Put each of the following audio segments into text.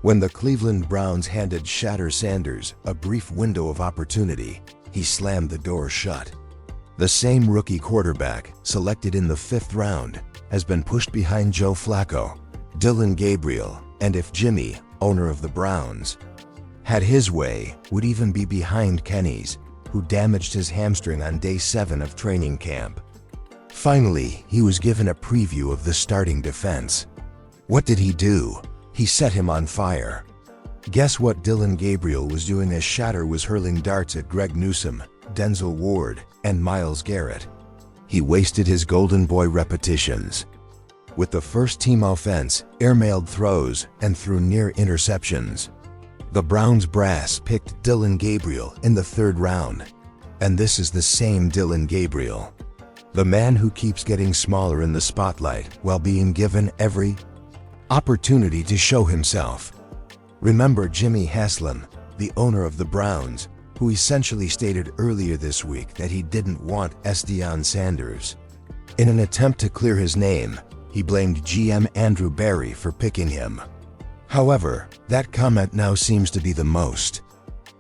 When the Cleveland Browns handed Shedeur Sanders a brief window of opportunity, he slammed the door shut. The same rookie quarterback, selected in the 5th round, has been pushed behind Joe Flacco, Dillon Gabriel, and if Jimmy, owner of the Browns, had his way, would even be behind Kenny's, who damaged his hamstring on day 7 of training camp. Finally, he was given a preview of the starting defense. What did he do? He set him on fire. Guess what Dillon Gabriel was doing as Shedeur was hurling darts at Greg Newsome, Denzel Ward, and Myles Garrett? He wasted his golden boy repetitions. With the first-team offense, airmailed throws, and threw near interceptions. The Browns brass picked Dillon Gabriel in the 3rd round. And this is the same Dillon Gabriel. The man who keeps getting smaller in the spotlight while being given every opportunity to show himself. Remember Jimmy Haslam, the owner of the Browns, who essentially stated earlier this week that he didn't want Shedeur Sanders. In an attempt to clear his name, he blamed GM Andrew Berry for picking him. However, that comment now seems to be the most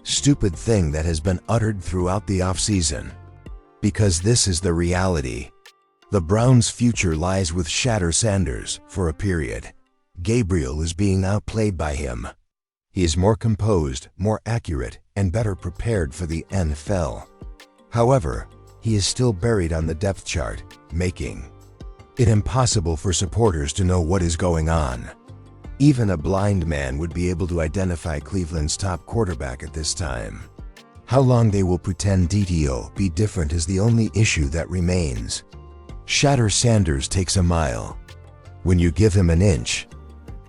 stupid thing that has been uttered throughout the offseason. Because this is the reality. The Browns' future lies with Shedeur Sanders for a period. Gabriel is being outplayed by him. He is more composed, more accurate, and better prepared for the NFL. However, he is still buried on the depth chart, making it impossible for supporters to know what is going on. Even a blind man would be able to identify Cleveland's top quarterback at this time. How long they will pretend DTO be different is the only issue that remains. Shedeur Sanders takes a mile when you give him an inch.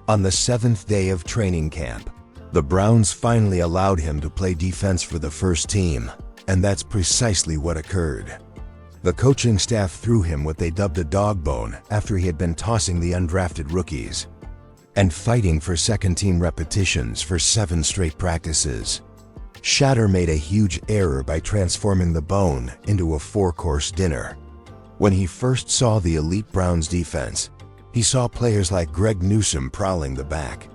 On the 7th day of training camp, the Browns finally allowed him to play defense for the first team, and that's precisely what occurred. The coaching staff threw him what they dubbed a dog bone after he had been tossing the undrafted rookies and fighting for second-team repetitions for 7 straight practices. Shedeur made a huge error by transforming the bone into a 4-course dinner. When he first saw the elite Browns defense, he saw players like Greg Newsome prowling the back,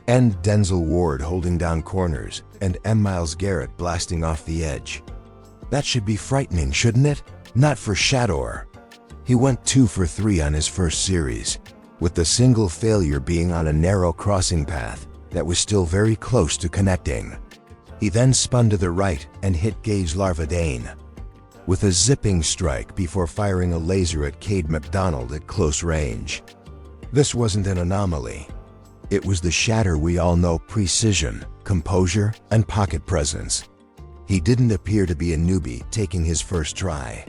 and Denzel Ward holding down corners, and Myles Garrett blasting off the edge. That should be frightening, shouldn't it? Not for Shedeur. He went 2 for 3 on his first series, with the single failure being on a narrow crossing path that was still very close to connecting. He then spun to the right and hit Gage Larvadain with a zipping strike before firing a laser at Cade McDonald at close range. This wasn't an anomaly. It was the Shedeur we all know: precision, composure, and pocket presence. He didn't appear to be a newbie taking his first try.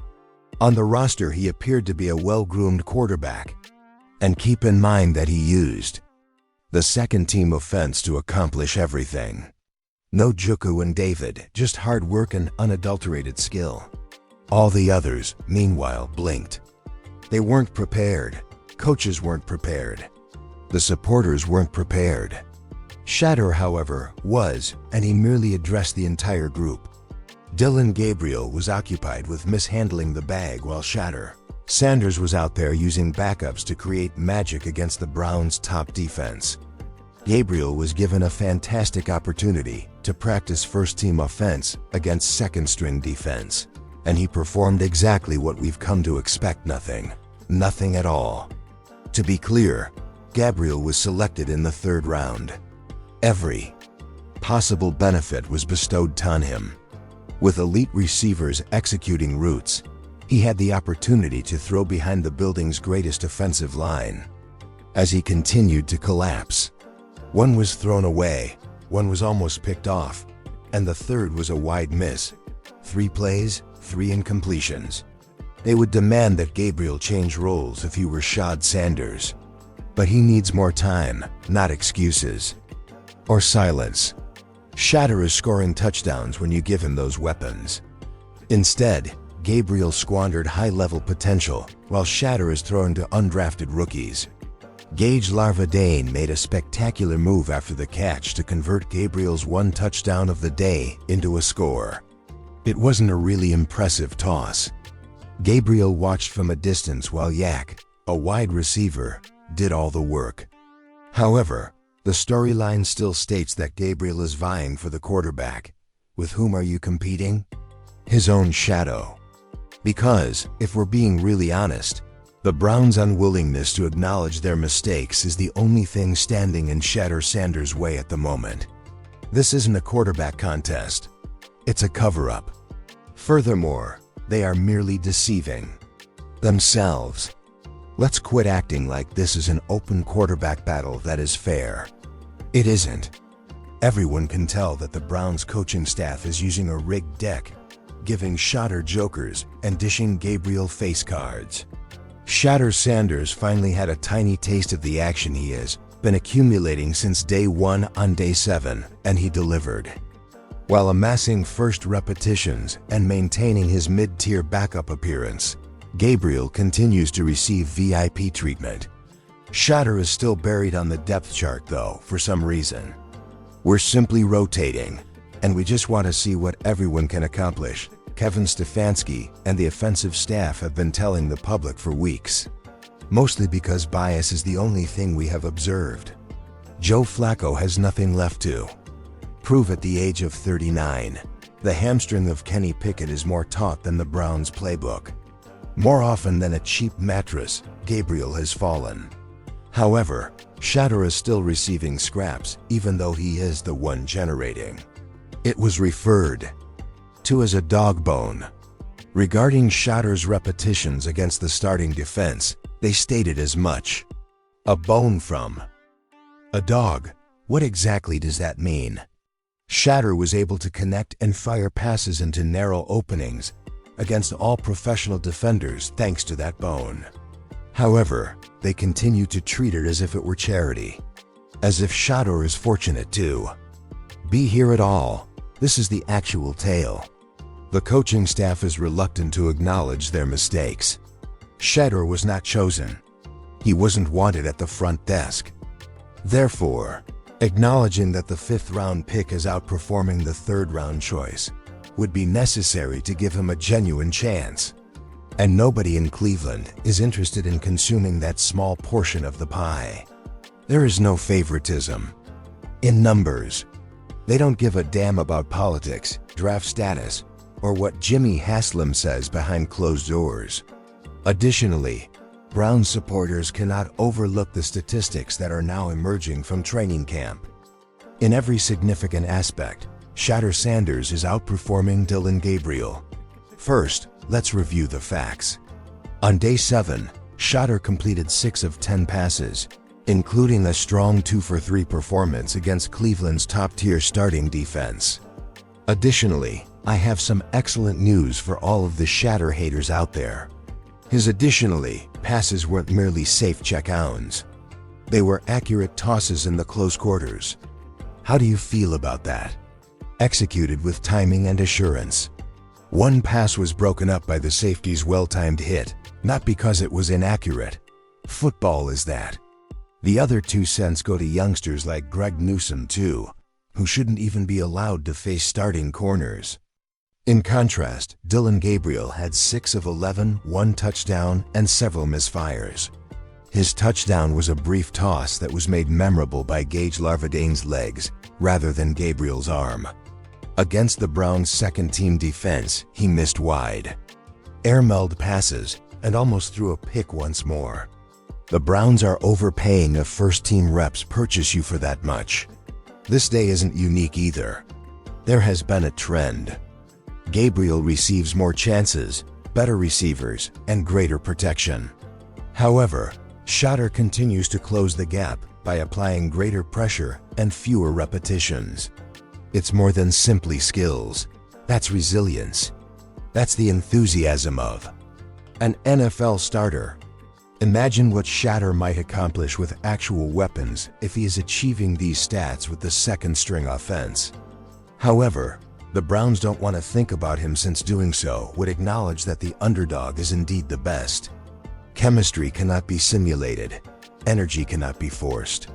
On the roster, he appeared to be a well-groomed quarterback. And keep in mind that he used the second-team offense to accomplish everything. No Juku and David, just hard work and unadulterated skill. All the others, meanwhile, blinked. They weren't prepared. Coaches weren't prepared. The supporters weren't prepared. Shedeur, however, was, and he merely addressed the entire group. Dillon Gabriel was occupied with mishandling the bag while Shedeur Sanders was out there using backups to create magic against the Browns' top defense. Gabriel was given a fantastic opportunity to practice first-team offense against second-string defense, and he performed exactly what we've come to expect: nothing at all. To be clear, Gabriel was selected in the 3rd round. Every possible benefit was bestowed on him. With elite receivers executing routes, he had the opportunity to throw behind the building's greatest offensive line. As he continued to collapse, one was thrown away, one was almost picked off, and the third was a wide miss. 3 plays, 3 incompletions. They would demand that Gabriel change roles if he were Shedeur Sanders. But he needs more time, not excuses or silence. Shedeur is scoring touchdowns when you give him those weapons. Instead, Gabriel squandered high-level potential while Shedeur is thrown to undrafted rookies. Gage Larvadain made a spectacular move after the catch to convert Gabriel's 1 touchdown of the day into a score. It wasn't a really impressive toss. Gabriel watched from a distance while Yak, a wide receiver, did all the work. However, The storyline still states that Gabriel is vying for the quarterback. With whom are you competing? His own shadow. Because, if we're being really honest, the Browns' unwillingness to acknowledge their mistakes is the only thing standing in Shedeur Sanders' way at the moment. This isn't a quarterback contest. It's a cover-up. Furthermore, they are merely deceiving themselves. Let's quit acting like this is an open quarterback battle that is fair. It isn't. Everyone can tell that the Browns coaching staff is using a rigged deck, giving Shedeur jokers and dishing Gabriel face cards. Shedeur Sanders finally had a tiny taste of the action he has been accumulating since day one on day 7, and he delivered. While amassing first repetitions and maintaining his mid-tier backup appearance, Gabriel continues to receive VIP treatment. Shedeur is still buried on the depth chart though, for some reason. We're simply rotating, and we just want to see what everyone can accomplish, Kevin Stefanski and the offensive staff have been telling the public for weeks. Mostly because bias is the only thing we have observed. Joe Flacco has nothing left to prove at the age of 39. The hamstring of Kenny Pickett is more taut than the Browns' playbook. More often than a cheap mattress, Gabriel has fallen. However, Shedeur is still receiving scraps, even though he is the one generating. It was referred to as a dog bone. Regarding Shedeur's repetitions against the starting defense, they stated as much. A bone from a dog. What exactly does that mean? Shedeur was able to connect and fire passes into narrow openings against all professional defenders thanks to that bone. However, they continue to treat it as if it were charity. As if Shedeur is fortunate to be here at all. This is the actual tale. The coaching staff is reluctant to acknowledge their mistakes. Shedeur was not chosen. He wasn't wanted at the front desk. Therefore, acknowledging that the 5th-round pick is outperforming the 3rd-round choice would be necessary to give him a genuine chance. And nobody in Cleveland is interested in consuming that small portion of the pie. There is no favoritism in numbers. They don't give a damn about politics, draft status, or what Jimmy Haslam says behind closed doors. Additionally, Browns supporters cannot overlook the statistics that are now emerging from training camp. In every significant aspect, Shedeur Sanders is outperforming Dillon Gabriel. First, let's review the facts. On day 7, Shedeur completed 6 of 10 passes, including a strong 2-for-3 performance against Cleveland's top-tier starting defense. Additionally, I have some excellent news for all of the Shedeur haters out there. His passes weren't merely safe checkdowns. They were accurate tosses in the close quarters. How do you feel about that? Executed with timing and assurance. One pass was broken up by the safety's well-timed hit, not because it was inaccurate. Football is that. The other 2 cents go to youngsters like Greg Newsome too, who shouldn't even be allowed to face starting corners. In contrast, Dillon Gabriel had 6 of 11, 1 touchdown, and several misfires. His touchdown was a brief toss that was made memorable by Gage Larvadane's legs rather than Gabriel's arm. Against the Browns' second-team defense, he missed wide, air-mailed passes, and almost threw a pick once more. The Browns are overpaying if first-team reps purchase you for that much. This day isn't unique either. There has been a trend. Gabriel receives more chances, better receivers, and greater protection. However, Shedeur continues to close the gap by applying greater pressure and fewer repetitions. It's more than simply skills. That's resilience. That's the enthusiasm of an NFL starter. Imagine what Shedeur might accomplish with actual weapons if he is achieving these stats with the second-string offense. However, the Browns don't want to think about him since doing so would acknowledge that the underdog is indeed the best. Chemistry cannot be simulated. Energy cannot be forced.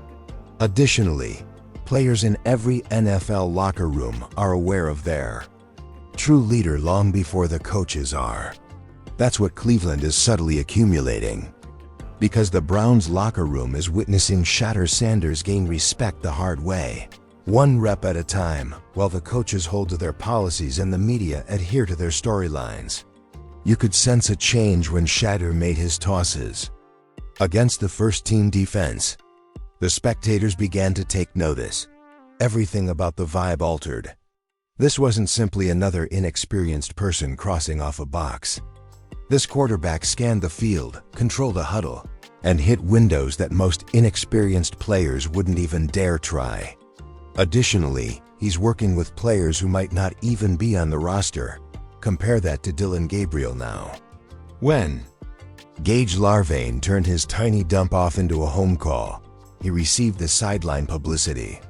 Additionally, players in every NFL locker room are aware of their true leader long before the coaches are. That's what Cleveland is subtly accumulating. Because the Browns locker room is witnessing Shedeur Sanders gain respect the hard way, one rep at a time, while the coaches hold to their policies and the media adhere to their storylines. You could sense a change when Shedeur made his tosses against the first-team defense. The spectators began to take notice. Everything about the vibe altered. This wasn't simply another inexperienced person crossing off a box. This quarterback scanned the field, controlled a huddle, and hit windows that most inexperienced players wouldn't even dare try. Additionally, he's working with players who might not even be on the roster. Compare that to Dillon Gabriel now. When Gage Larvane turned his tiny dump off into a home call, he received the sideline publicity.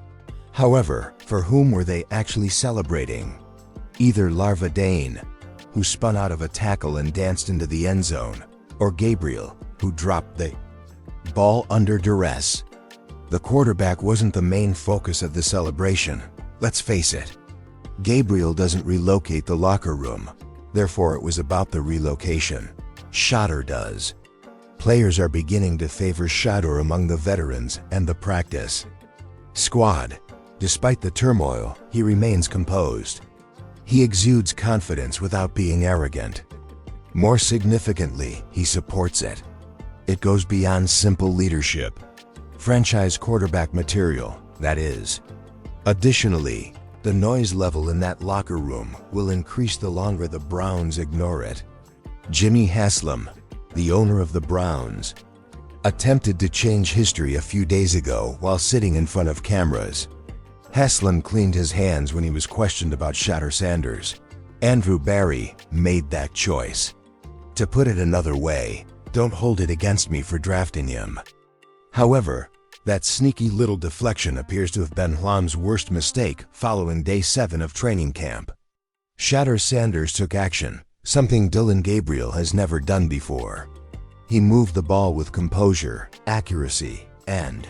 However, for whom were they actually celebrating? Either Larvadane, who spun out of a tackle and danced into the end zone, or Gabriel, who dropped the ball under duress. The quarterback wasn't the main focus of the celebration. Let's face it. Gabriel doesn't relocate the locker room. Therefore, it was about the relocation. Shedeur does. Players are beginning to favor Shedeur among the veterans and the practice squad. Despite the turmoil, he remains composed. He exudes confidence without being arrogant. More significantly, he supports it. It goes beyond simple leadership. Franchise quarterback material, that is. Additionally, the noise level in that locker room will increase the longer the Browns ignore it. Jimmy Haslam, the owner of the Browns, attempted to change history a few days ago while sitting in front of cameras. Haslam cleaned his hands when he was questioned about Shedeur Sanders. Andrew Barry made that choice. To put it another way, don't hold it against me for drafting him. However, that sneaky little deflection appears to have been Haslam's worst mistake following day 7 of training camp. Shedeur Sanders took action, something Dillon Gabriel has never done before. He moved the ball with composure, accuracy, and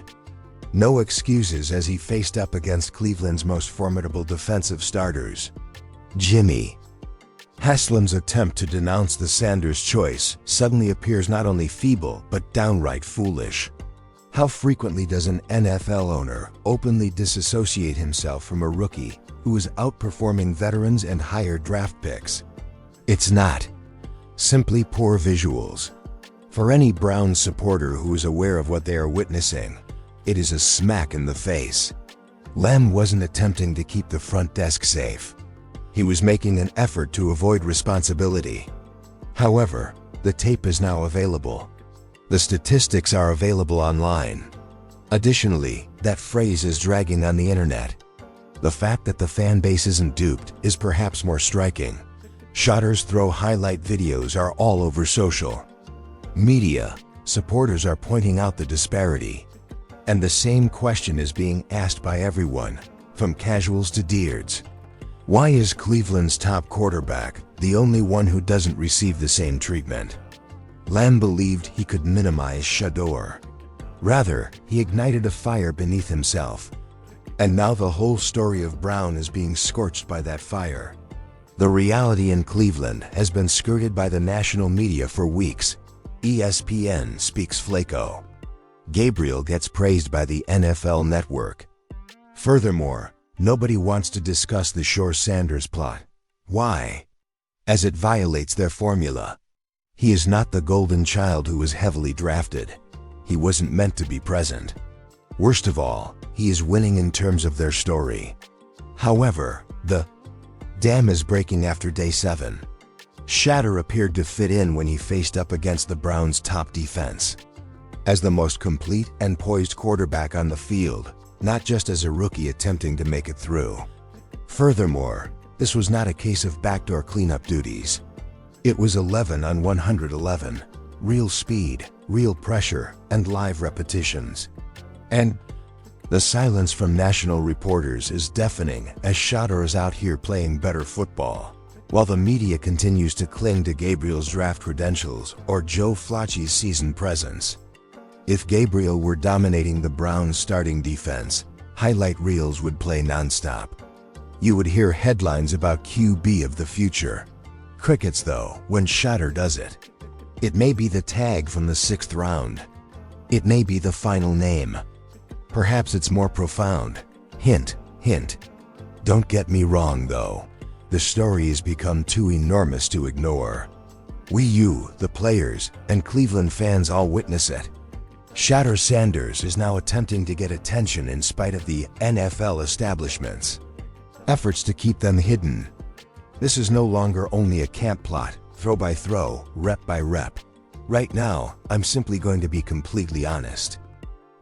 no excuses as he faced up against Cleveland's most formidable defensive starters. Jimmy Haslam's attempt to denounce the Sanders choice suddenly appears not only feeble but downright foolish. How frequently does an NFL owner openly disassociate himself from a rookie who is outperforming veterans and higher draft picks? It's not simply poor visuals. For any Browns supporter who is aware of what they are witnessing, it is a smack in the face. Lem wasn't attempting to keep the front desk safe. He was making an effort to avoid responsibility. However, the tape is now available. The statistics are available online. Additionally, that phrase is dragging on the internet. The fact that the fan base isn't duped is perhaps more striking. Shedeur's throw highlight videos are all over social media. Supporters are pointing out the disparity. And the same question is being asked by everyone, from casuals to deards. Why is Cleveland's top quarterback the only one who doesn't receive the same treatment? Lamb believed he could minimize Shedeur. Rather, he ignited a fire beneath himself. And now the whole story of Brown is being scorched by that fire. The reality in Cleveland has been skirted by the national media for weeks. ESPN speaks Flacco. Gabriel gets praised by the NFL Network. Furthermore, nobody wants to discuss the Shedeur Sanders plot. Why? As it violates their formula. He is not the golden child who was heavily drafted. He wasn't meant to be present. Worst of all, he is winning in terms of their story. However, the dam is breaking after day 7. Shedeur appeared to fit in when he faced up against the Browns' top defense. As the most complete and poised quarterback on the field, not just as a rookie attempting to make it through. Furthermore, this was not a case of backdoor cleanup duties. It was 11 on 111, real speed, real pressure, and live repetitions. And the silence from national reporters is deafening as Shedeur is out here playing better football, while the media continues to cling to Gabriel's draft credentials or Joe Flacco's season presence. If Gabriel were dominating the Browns' starting defense, highlight reels would play nonstop. You would hear headlines about QB of the future. Crickets though when Shedeur does it. It may be the tag from the 6th round. It may be the final name. Perhaps it's more profound. Hint, hint. Don't get me wrong though. The story has become too enormous to ignore. You, the players, and Cleveland fans all witness it. Shedeur Sanders is now attempting to get attention in spite of the NFL establishment's efforts to keep them hidden. This is no longer only a camp plot, throw by throw, rep by rep. Right now, I'm simply going to be completely honest.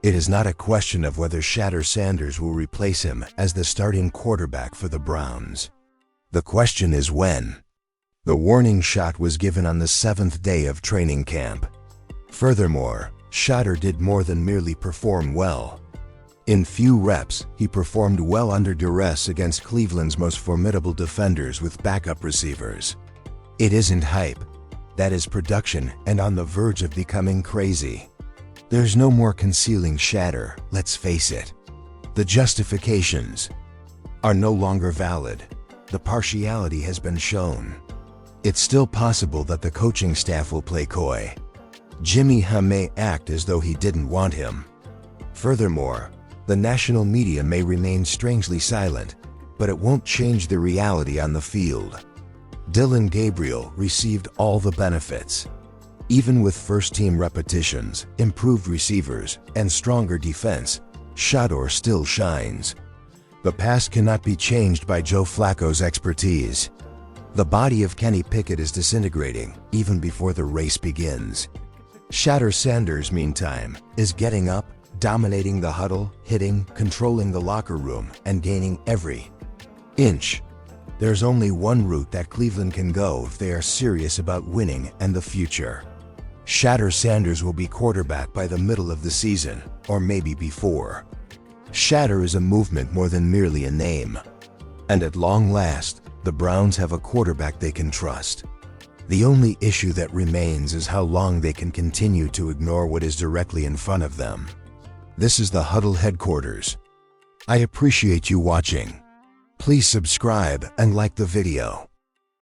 It is not a question of whether Shedeur Sanders will replace him as the starting quarterback for the Browns. The question is when. The warning shot was given on the 7th day of training camp. Furthermore, Shedeur did more than merely perform well. In few reps, he performed well under duress against Cleveland's most formidable defenders with backup receivers. It isn't hype. That is production and on the verge of becoming crazy. There's no more concealing Shedeur, let's face it. The justifications are no longer valid. The partiality has been shown. It's still possible that the coaching staff will play coy. Jimmy may act as though he didn't want him. Furthermore, the national media may remain strangely silent, but it won't change the reality on the field. Dillon Gabriel received all the benefits. Even with first-team repetitions, improved receivers, and stronger defense, Shedeur still shines. The past cannot be changed by Joe Flacco's expertise. The body of Kenny Pickett is disintegrating even before the race begins. Shedeur Sanders, meantime, is getting up, dominating the huddle, hitting, controlling the locker room, and gaining every inch. There's only one route that Cleveland can go if they are serious about winning and the future. Shedeur Sanders will be quarterback by the middle of the season, or maybe before. Shedeur is a movement more than merely a name. And at long last, the Browns have a quarterback they can trust. The only issue that remains is how long they can continue to ignore what is directly in front of them. This is the Huddle headquarters. I appreciate you watching. Please subscribe and like the video.